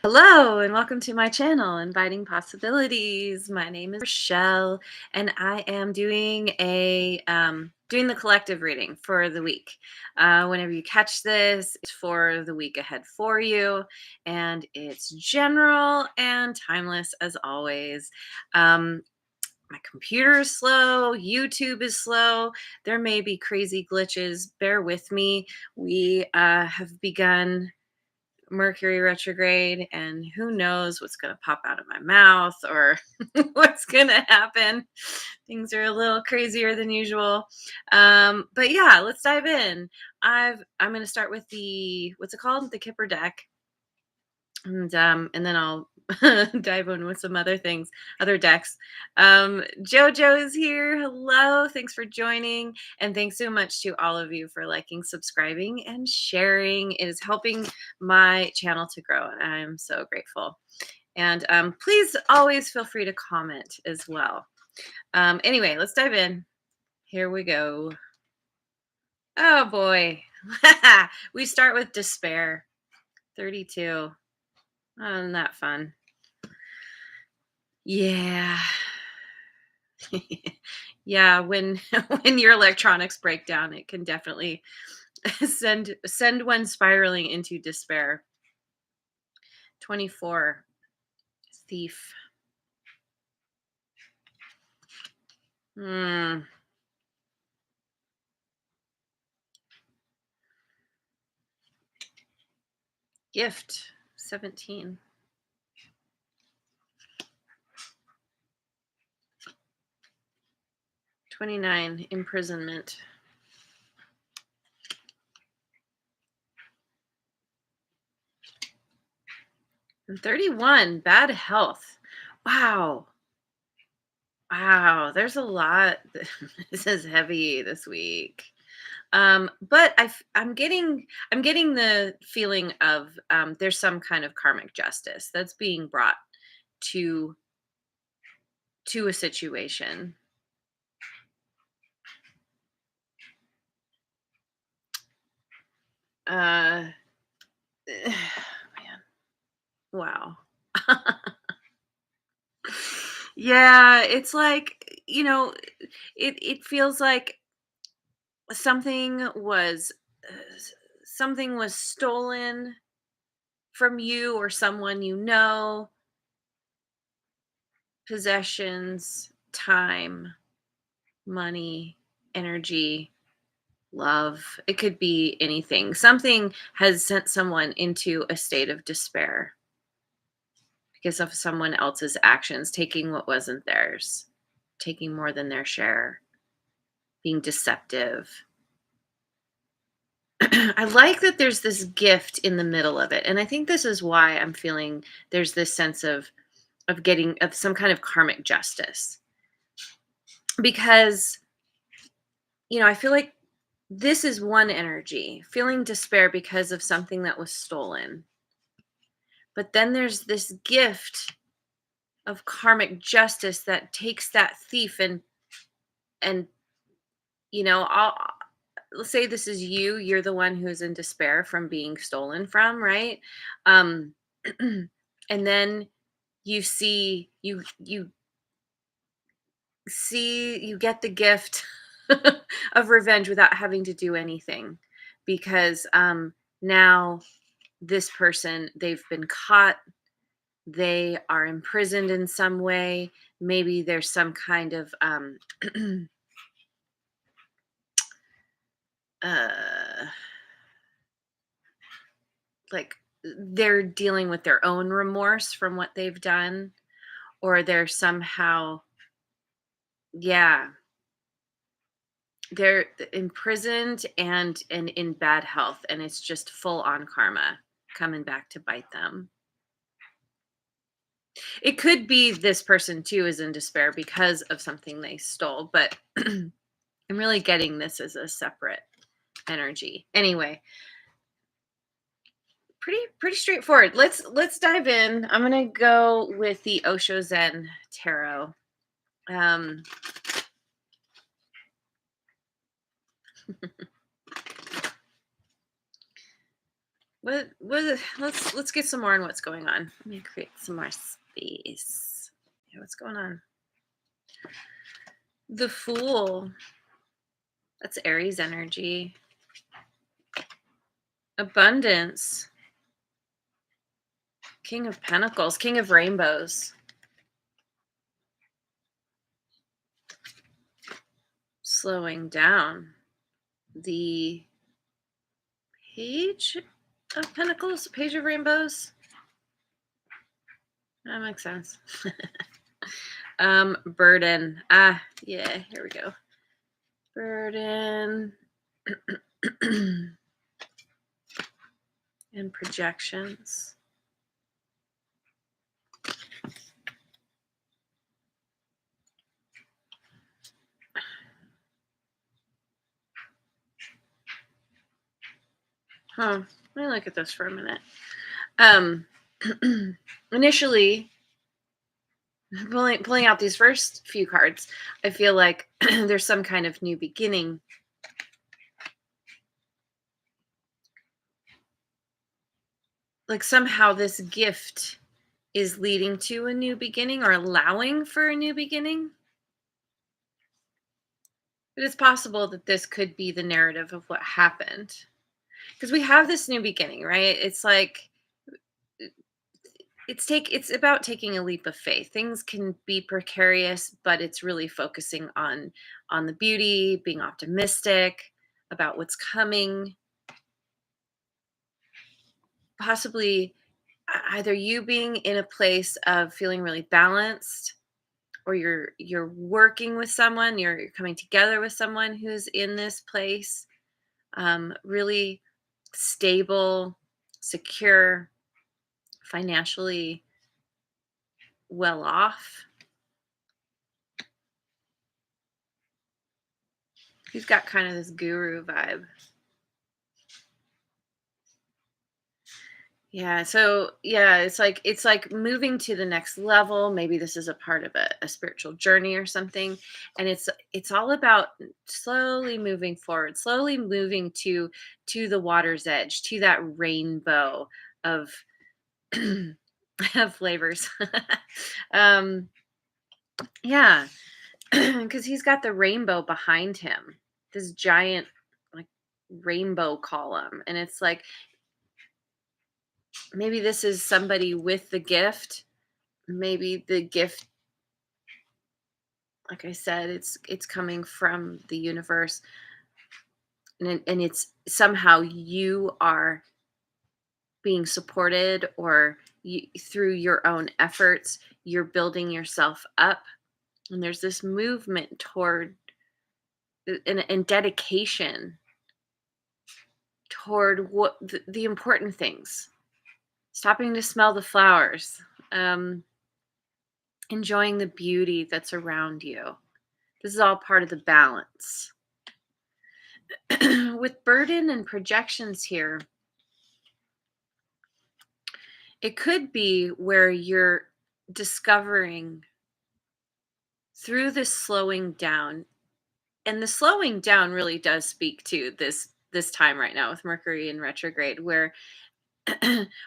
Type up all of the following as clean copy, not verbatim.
Hello and welcome to my channel, Inviting Possibilities. My name is Rochelle, and I am doing doing the collective reading for the week. Whenever you catch this, it's for the week ahead for you, and it's general and timeless as always. My computer is slow, YouTube is slow. There may be crazy glitches. Bear with me. We have begun Mercury retrograde, and who knows what's going to pop out of my mouth or what's going to happen. Things are a little crazier than usual. But yeah, let's dive in. I'm going to start with what's it called? The Kipper deck. And then I'll dive in with some other things, other decks. Jojo is here. Hello. Thanks for joining. And thanks so much to all of you for liking, subscribing, and sharing. It is helping my channel to grow. And I'm so grateful. And please always feel free to comment as well. Anyway, let's dive in. Here we go. Oh boy. We start with despair. 32. Oh, isn't that fun? Yeah. Yeah, when when your electronics break down, it can definitely send one spiraling into despair. 24, thief. Hmm. Gift. 17. 29, imprisonment. And 31, bad health. Wow. Wow, there's a lot. This is heavy this week. But I'm getting the feeling of there's some kind of karmic justice that's being brought to a situation. Uh, man, wow. Yeah, it's like, it feels like something was something was stolen from you or someone you know, possessions, time, money, energy, love. It could be anything. Something has sent someone into a state of despair because of someone else's actions, taking what wasn't theirs, taking more than their share, being deceptive. I like that there's this gift in the middle of it. And I think this is why I'm feeling there's this sense of getting of some kind of karmic justice. Because, I feel like this is one energy, feeling despair because of something that was stolen. But then there's this gift of karmic justice that takes that thief and I'll let's say this is you're the one who's in despair from being stolen from, right? Um and then you get the gift of revenge without having to do anything because now this person, they've been caught, they are imprisoned in some way. Maybe there's some kind of uh like they're dealing with their own remorse from what they've done, or they're somehow, yeah, they're imprisoned and in bad health, and it's just full on karma coming back to bite them. It could be this person too is in despair because of something they stole, but I'm really getting this as a separate energy. Anyway, pretty straightforward. Let's dive in. I'm gonna go with the Osho Zen Tarot. Um, let's get some more on what's going on. Let me create some more space. Yeah, what's going on? The Fool. That's Aries energy. Abundance. King of Pentacles, King of Rainbows. Slowing down. The Page of Pentacles, Page of Rainbows. That makes sense. Burden. Yeah, here we go. Burden. And projections. Let me look at this for a minute. Initially, pulling out these first few cards, I feel like there's some kind of new beginning. Like somehow this gift is leading to a new beginning or allowing for a new beginning. But it's possible that this could be the narrative of what happened. Because we have this new beginning, right? It's like it's about taking a leap of faith. Things can be precarious, but it's really focusing on the beauty, being optimistic about what's coming. Possibly either you being in a place of feeling really balanced, or you're working with someone, you're coming together with someone who's in this place, really stable, secure, financially well off. He's got kind of this guru vibe. Yeah, so yeah, it's like moving to the next level. Maybe this is a part of a spiritual journey or something. And it's all about slowly moving forward, slowly moving to the water's edge, to that rainbow of of flavors. um yeah, because he's got the rainbow behind him, this giant like rainbow column. And it's like maybe this is somebody with the gift. Maybe the gift, like I said, it's coming from the universe, and it's somehow you are being supported, or through your own efforts you're building yourself up, and there's this movement toward and dedication toward what the important things, stopping to smell the flowers, um, enjoying the beauty that's around you. This is all part of the balance. With burden and projections here, it could be where you're discovering through this slowing down. And the slowing down really does speak to this time right now with Mercury in retrograde, where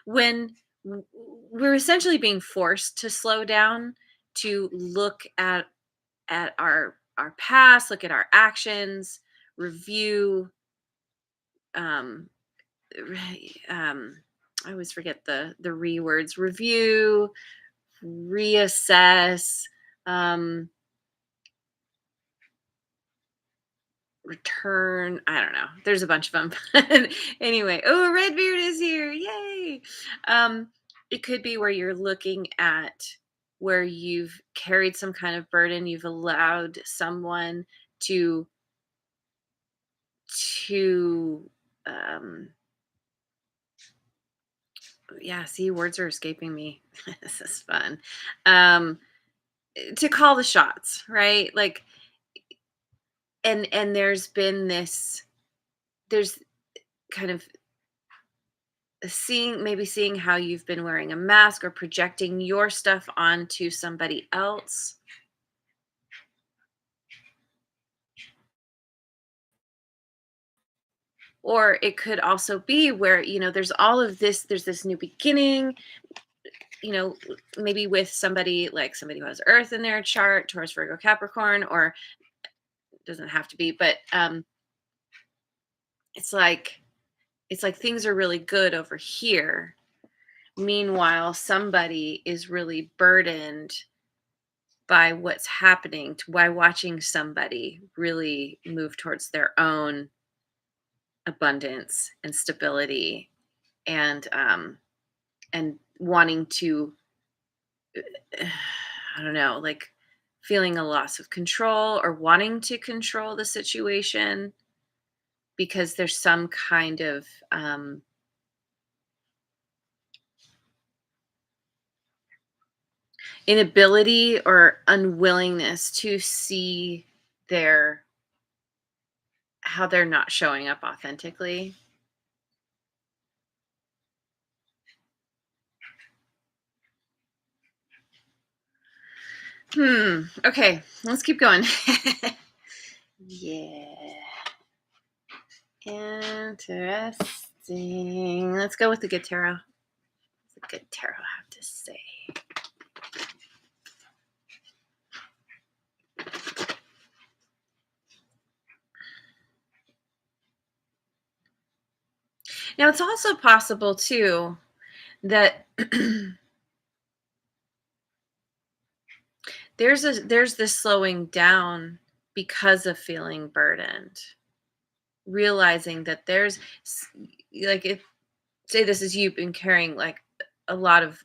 when we're essentially being forced to slow down, to look at our past, look at our actions, review, um um I always forget the re words: review, reassess, um return. I don't know, there's a bunch of them. Anyway, oh, Redbeard is here, yay. um it could be where you're looking at where you've carried some kind of burden, you've allowed someone to to um yeah, see, words are escaping me. This is fun. um to call the shots, right? Like, and there's been this, there's kind of seeing how you've been wearing a mask or projecting your stuff onto somebody else, Or it could also be where, there's all of this, there's this new beginning, you know, maybe with somebody like somebody who has Earth in their chart, Taurus, Virgo, Capricorn, or doesn't have to be, but it's like things are really good over here. Meanwhile, somebody is really burdened by what's happening, by watching somebody really move towards their own abundance and stability, and wanting to I don't know, like feeling a loss of control or wanting to control the situation because there's some kind of inability or unwillingness to see their how they're not showing up authentically. Okay, let's keep going. Yeah. Interesting. Let's go with the good tarot. The good tarot have to say. Now, it's also possible too that there's this slowing down because of feeling burdened, realizing that like, if say this is you been carrying like a lot of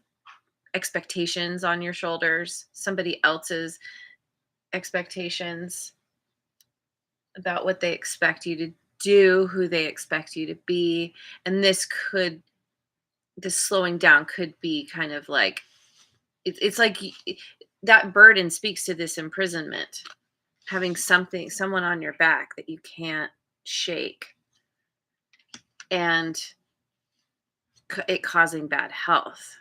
expectations on your shoulders, somebody else's expectations about what they expect you to do, who they expect you to be, and this slowing down could be kind of like it's like that burden speaks to this imprisonment, having someone on your back that you can't shake, and it causing bad health.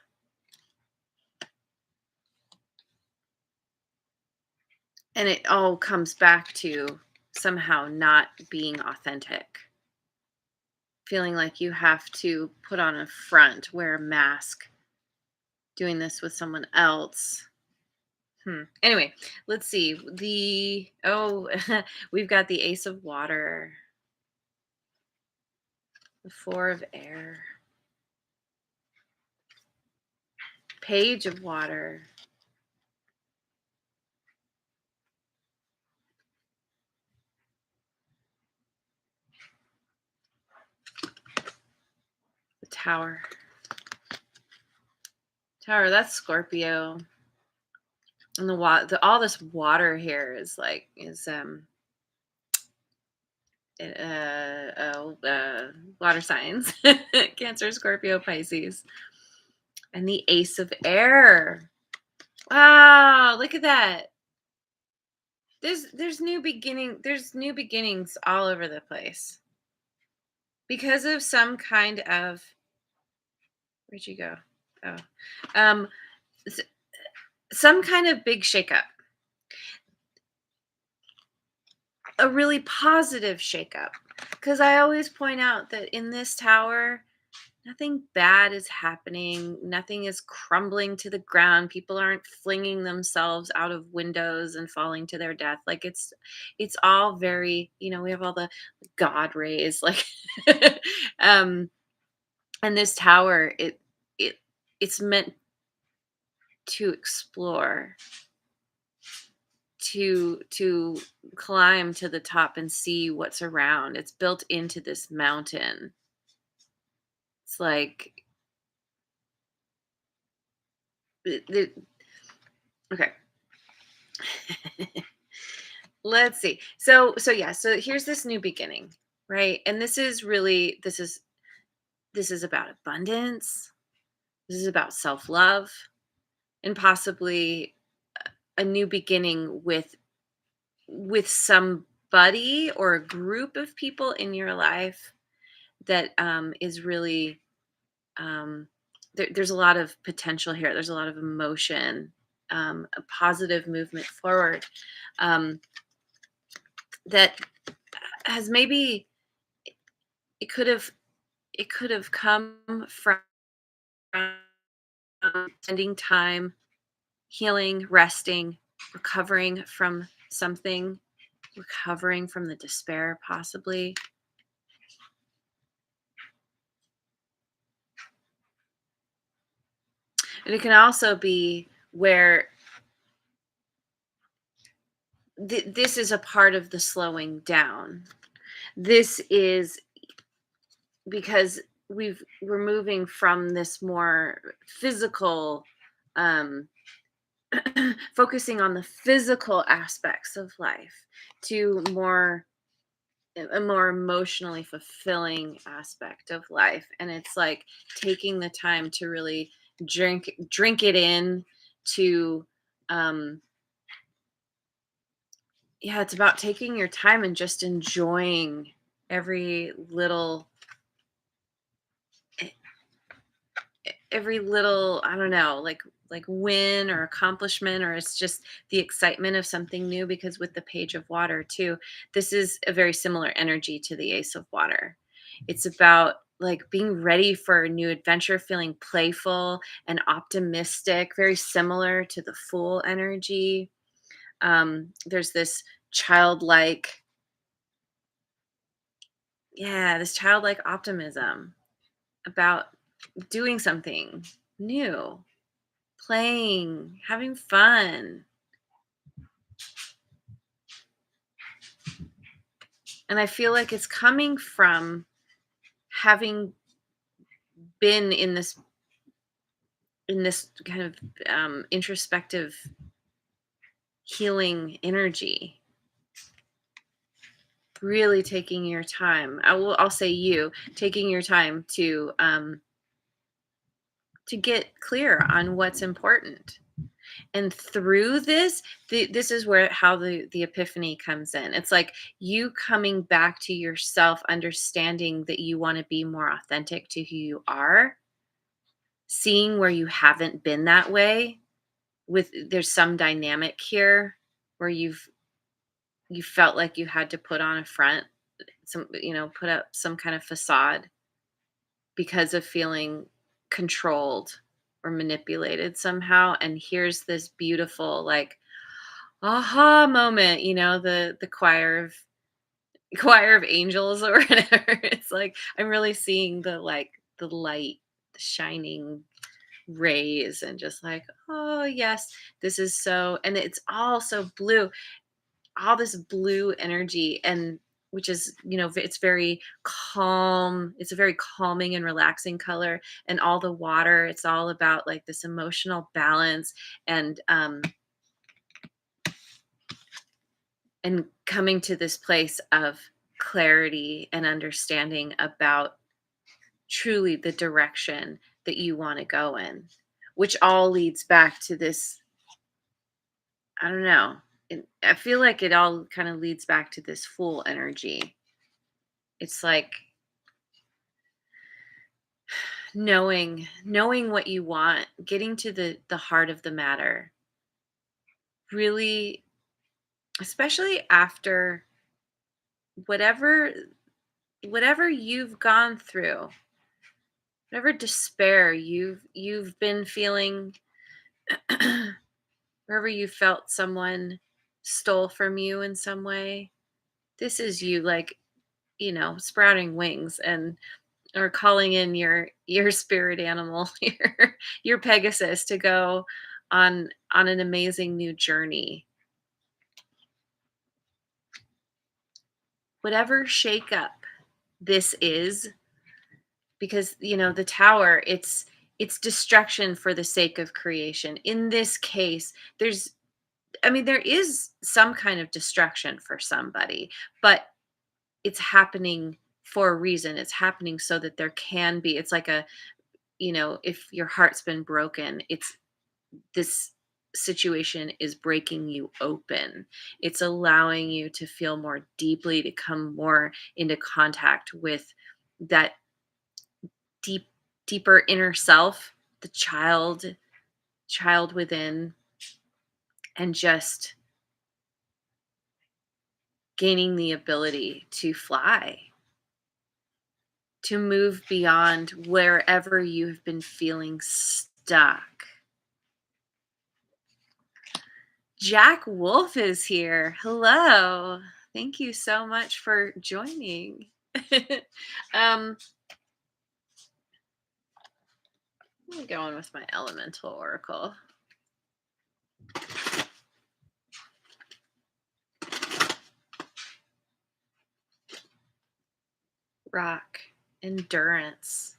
And it all comes back to somehow not being authentic, feeling like you have to put on a front, wear a mask, doing this with someone else. Anyway, let's see. We've got the Ace of Water, the Four of Air, Page of Water, the Tower. Tower, that's Scorpio. And all this water here is water signs. Cancer, Scorpio, Pisces. And the Ace of Air. Wow, look at that. There's new beginnings all over the place. Because of some kind of where'd you go? Oh. Um some kind of big shakeup. A really positive shakeup. Because I always point out that in this tower, nothing bad is happening. Nothing is crumbling to the ground. People aren't flinging themselves out of windows and falling to their death. Like it's all very, we have all the God rays, like, and this tower, it's meant to explore, to climb to the top and see what's around. It's built into this mountain. It's like okay. Let's see. So here's this new beginning, right? And this is about abundance. This is about self-love, and possibly a new beginning with somebody or a group of people in your life that is really there's a lot of potential here. There's a lot of emotion, a positive movement forward, that has maybe it could have come from spending time healing, resting, recovering from something, recovering from the despair, possibly. And it can also be where this is a part of the slowing down. This is because we're moving from this more physical, um, focusing on the physical aspects of life to a more emotionally fulfilling aspect of life, and it's like taking the time to really drink it in, to um yeah, it's about taking your time and just enjoying every little e- every little, I don't know, like win or accomplishment, or it's just the excitement of something new, because with the page of water too, this is a very similar energy to the ace of water. It's about like being ready for a new adventure, feeling playful and optimistic, very similar to the fool energy. There's this childlike, yeah, this childlike optimism about doing something new, playing, having fun. And I feel like it's coming from having been in this kind of introspective healing energy, really taking your time. I'll say you taking your time to get clear on what's important. And through this, this is where how the epiphany comes in. It's like you coming back to yourself, understanding that you want to be more authentic to who you are, seeing where you haven't been that way. With there's some dynamic here where you felt like you had to put on a front, put up some kind of facade because of feeling controlled or manipulated somehow. And here's this beautiful, like, aha moment, the choir of angels or whatever. It's like I'm really seeing the light, the shining rays, and just like, oh yes, this is so, and it's all so blue, all this blue energy, and which is, it's very calm, it's a very calming and relaxing color, and all the water, it's all about like this emotional balance, and coming to this place of clarity and understanding about truly the direction that you want to go in, which all leads back to this, I don't know, I feel like it all kind of leads back to this full energy. It's like knowing what you want, getting to the heart of the matter, really, especially after whatever you've gone through, whatever despair you've been feeling, wherever you felt someone stole from you in some way. This is you, like, sprouting wings, and or calling in your spirit animal, your Pegasus, to go on an amazing new journey. Whatever shakeup this is, because the tower, it's destruction for the sake of creation. In this case, there is some kind of destruction for somebody, but it's happening for a reason. It's happening so that there can be, it's like if your heart's been broken, it's this situation is breaking you open. It's allowing you to feel more deeply, to come more into contact with that deep deeper inner self, the child within, and just gaining the ability to fly. to move beyond wherever you have been feeling stuck. Jack Wolf is here. Hello. Thank you so much for joining. um, I'm going with my elemental oracle. Rock. Endurance.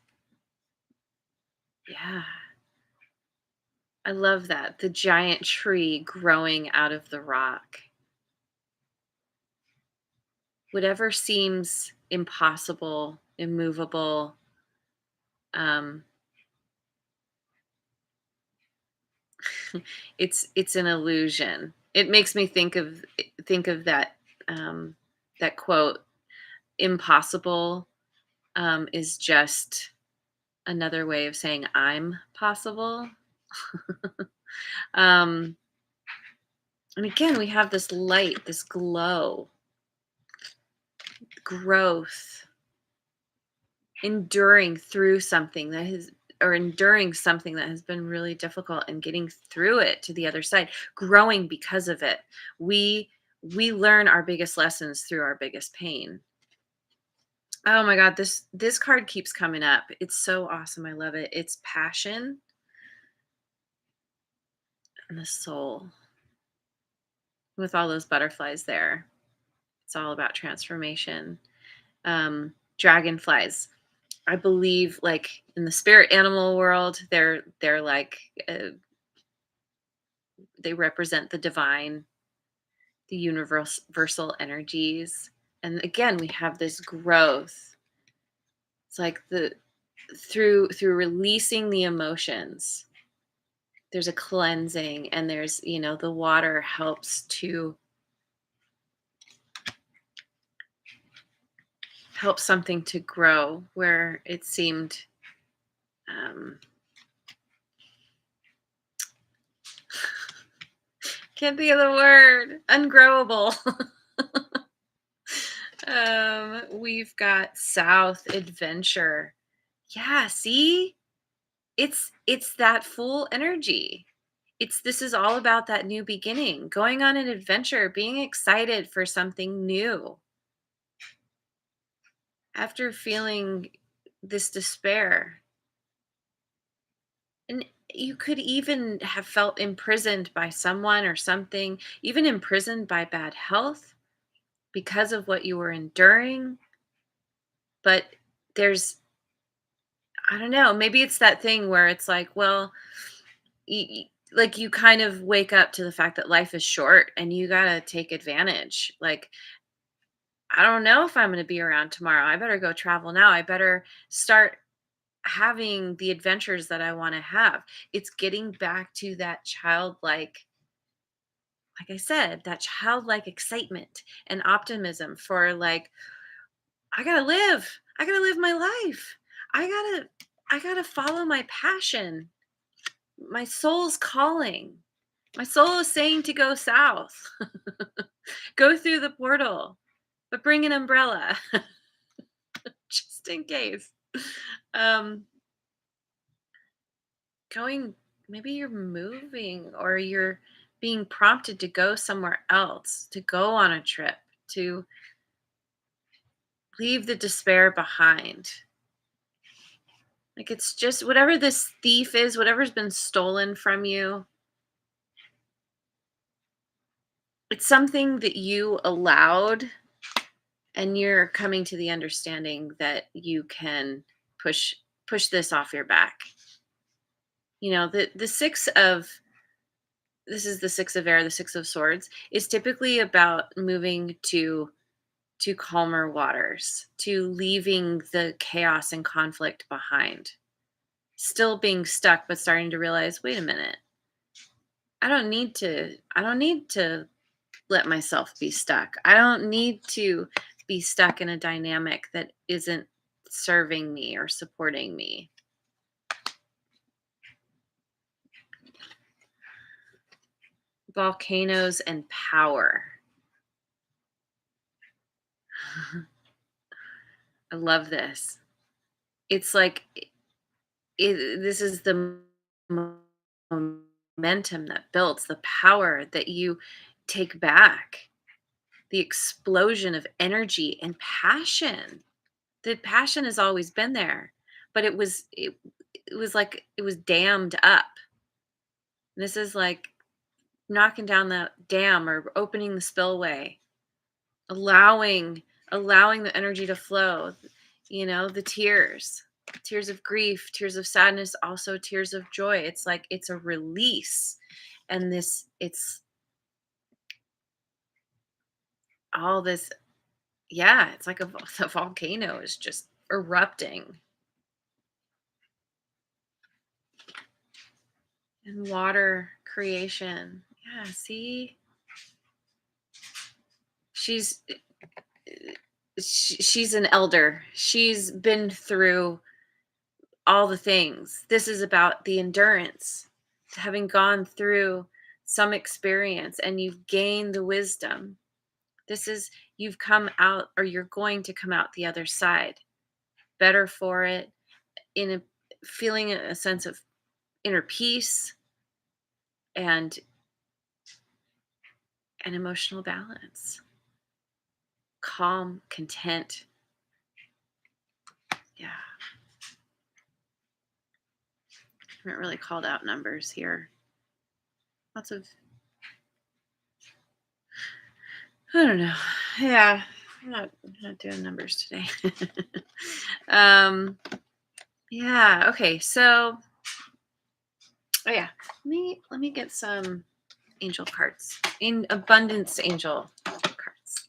Yeah. I love that. The giant tree growing out of the rock. Whatever seems impossible, immovable, um, it's an illusion. It makes me think of that quote, impossible is just another way of saying I'm possible. um, and again, we have this light, this glow, growth, enduring through something that has or enduring something that has been really difficult and getting through it to the other side, growing because of it. We learn our biggest lessons through our biggest pain. Oh my god, this card keeps coming up. It's so awesome. I love it. It's passion and the soul. With all those butterflies there. It's all about transformation. Dragonflies. I believe, like in the spirit animal world, they're like they represent the divine, the universal energies. And again, we have this growth. It's like the through releasing the emotions, there's a cleansing, and there's, the water helps to help something to grow where it seemed um, can't think of the word, ungrowable. We've got South Adventure. Yeah, see? It's that full energy. This is all about that new beginning, going on an adventure, being excited for something new. After feeling this despair. And you could even have felt imprisoned by someone or something, even imprisoned by bad health because of what you were enduring. But there's, I don't know, maybe it's that thing where it's like, well, like you kind of wake up to the fact that life is short and you got to take advantage. Like, I don't know if I'm going to be around tomorrow. I better go travel now. I better start having the adventures that I want to have. It's getting back to that childlike, like I said, that childlike excitement and optimism for like, I got to live. I got to live my life. I got to follow my passion. My soul's calling. My soul is saying to go south. Go through the portal, but bring an umbrella just in case. Um going Maybe you're moving or you're being prompted to go somewhere else, to go on a trip, to leave the despair behind. Like it's just whatever this thief is, whatever's been stolen from you, it's something that you allowed, and you're coming to the understanding that you can push this off your back. The six of this is the six of air, the six of swords is typically about moving to calmer waters, to leaving the chaos and conflict behind. Still being stuck, but starting to realize, wait a minute, I don't need to let myself be stuck. I don't need to be stuck in a dynamic that isn't serving me or supporting me. Volcanoes and power. I love this. it's like this is the momentum that builds the power that you take back, the explosion of energy and passion. The passion has always been there, but it was like it was dammed up. This is like knocking down the dam or opening the spillway, allowing allowing the energy to flow, the tears of grief, tears of sadness, also tears of joy. It's like it's a release. And this it's all this, yeah, it's like the volcano is just erupting. And water creation. Yeah, see? She's she's an elder. She's been through all the things. This is about the endurance, having gone through some experience and you've gained the wisdom. This is, you've come out, or you're going to come out the other side better for it, in a feeling a sense of inner peace and an emotional balance, calm, content. Yeah. I haven't really called out numbers here. Lots of, I don't know. Yeah, I'm not doing numbers today. um, yeah. Okay. So, oh yeah, let me get some angel cards. In abundance angel cards.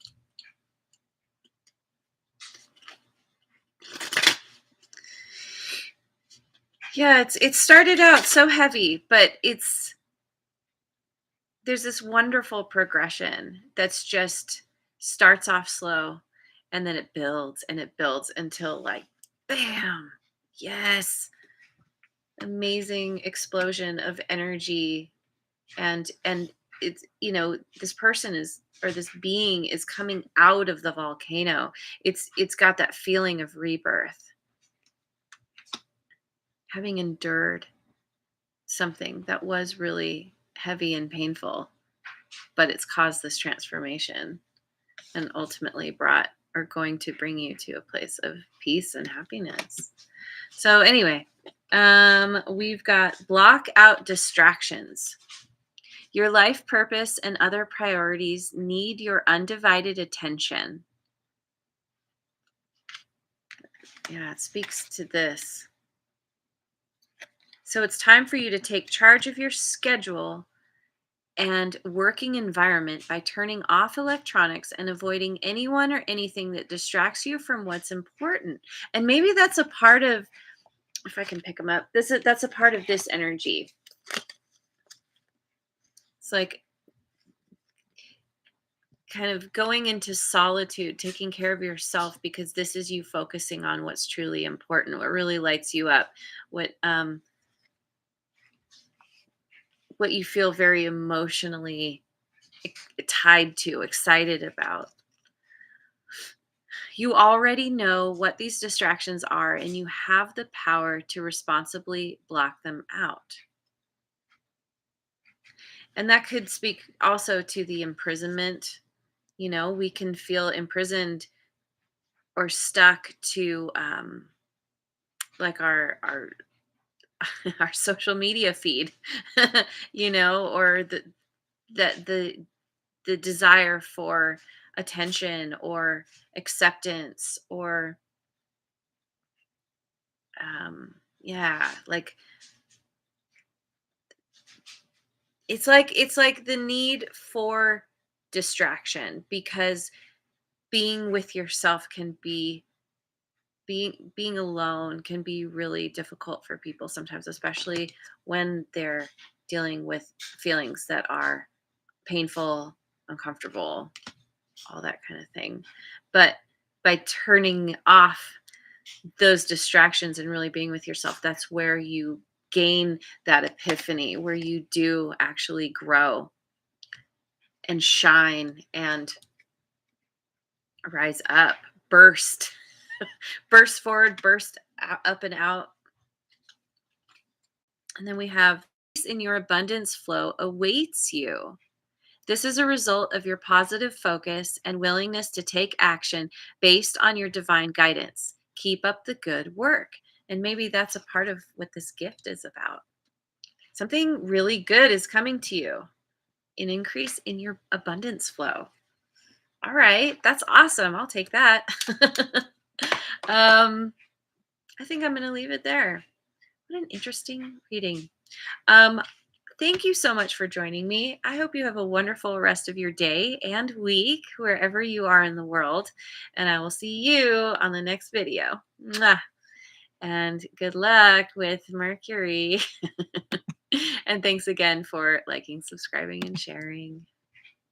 Yeah, it started out so heavy, but there's this wonderful progression that's just starts off slow and then it builds until like bam. Yes. Amazing explosion of energy. And it's, this person is, or this being is coming out of the volcano. It's got that feeling of rebirth, having endured something that was really heavy and painful, but it's caused this transformation and ultimately brought, or going to bring you to a place of peace and happiness. So anyway, we've got block out distractions. Your life purpose and other priorities need your undivided attention. Yeah, it speaks to this. So it's time for you to take charge of your schedule and working environment by turning off electronics and avoiding anyone or anything that distracts you from what's important. And maybe that's a part of, if I can pick them up, that's a part of this energy. It's like kind of going into solitude, taking care of yourself, because this is you focusing on what's truly important, what really lights you up, what you feel very emotionally tied to, excited about. You already know what these distractions are, and you have the power to responsibly block them out. And that could speak also to the imprisonment. We can feel imprisoned or stuck to like our our social media feed, or the desire for attention or acceptance, or yeah, like it's like the need for distraction, because being with yourself can be, being alone can be really difficult for people sometimes, especially when they're dealing with feelings that are painful, uncomfortable, all that kind of thing. But by turning off those distractions and really being with yourself, that's where you gain that epiphany, where you do actually grow and shine and rise up, burst, burst forward, burst up and out. And then we have peace in your abundance flow awaits you. This is a result of your positive focus and willingness to take action based on your divine guidance. Keep up the good work. And maybe that's a part of what this gift is about. Something really good is coming to you, an increase in your abundance flow. All right, that's awesome. I'll take that. um, I think I'm going to leave it there. What an interesting reading. Um, Thank you so much for joining me. I hope you have a wonderful rest of your day and week, wherever you are in the world. And I will see you on the next video. Mwah. And good luck with Mercury. And thanks again for liking, subscribing, and sharing.